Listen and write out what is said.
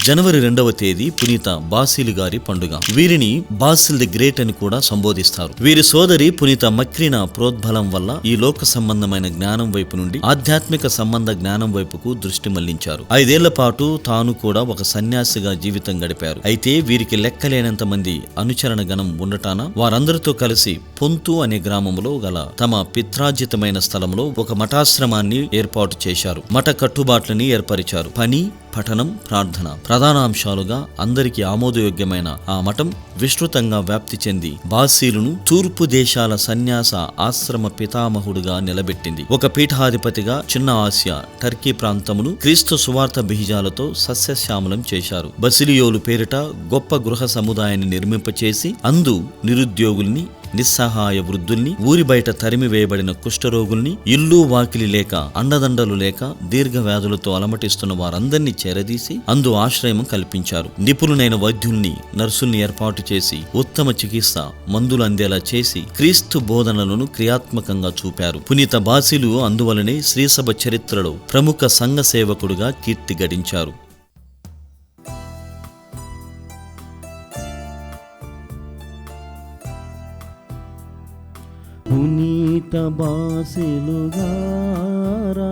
జనవరి 2వ తేదీ పునీత బాసిల్ గారి పండుగ. వీరిని బాసిల్ ది గ్రేట్ అని కూడా సంబోధిస్తారు. వీరి సోదరి పునీత మక్రీనా ప్రోద్బలం వల్ల ఈ లోక సంబంధమైన జ్ఞానం వైపు నుండి ఆధ్యాత్మిక సంబంధ జ్ఞానం వైపుకు దృష్టి మళ్లించారు. 5 ఏళ్ల పాటు తాను కూడా ఒక సన్యాసిగా జీవితం గడిపారు. అయితే వీరికి లెక్కలేనంత మంది అనుచరణ గణం ఉండటాన వారందరితో కలిసి పొంతు అనే గ్రామంలో గల తమ పిత్రార్జితమైన స్థలంలో ఒక మఠాశ్రమాన్ని ఏర్పాటు చేశారు. మఠ కట్టుబాట్లని ఏర్పరిచారు. పని, పఠనం, ప్రార్థన ప్రధాన అంశాలుగా అందరికీ ఆమోదయోగ్యమైన ఆ మఠం విస్తృతంగా వ్యాప్తి చెంది బాసిలును తూర్పు దేశాల సన్యాస ఆశ్రమ పితామహుడుగా నిలబెట్టింది. ఒక పీఠాధిపతిగా చిన్న ఆసియా, టర్కీ ప్రాంతమును క్రీస్తు సువార్త బీజాలతో సస్యశ్యామలం చేశారు. బసిలియోలు పేరిట గొప్ప గృహ సముదాయాన్ని నిర్మింపచేసి అందు నిరుద్యోగుల్ని, నిస్సహాయ వృద్ధుల్ని, ఊరి బయట తరిమి వేయబడిన కుష్ఠరోగుల్ని, ఇల్లు వాకిలి లేక, అండదండలు లేక, దీర్ఘ వ్యాధులతో అలమటిస్తున్న వారందరినీ చేరదీసి అందు ఆశ్రయం కల్పించారు. నిపుణులైన వైద్యుల్ని, నర్సుల్ని ఏర్పాటు చేసి ఉత్తమ చికిత్స, మందులు అందేలా చేసి క్రీస్తు బోధనలను క్రియాత్మకంగా చూపారు. పునీత బాసిలు అందువలనే శ్రీసభ చరిత్రలో ప్రముఖ సంఘ సేవకుడుగా కీర్తి గడించారు. పునీత బాసిలు గారా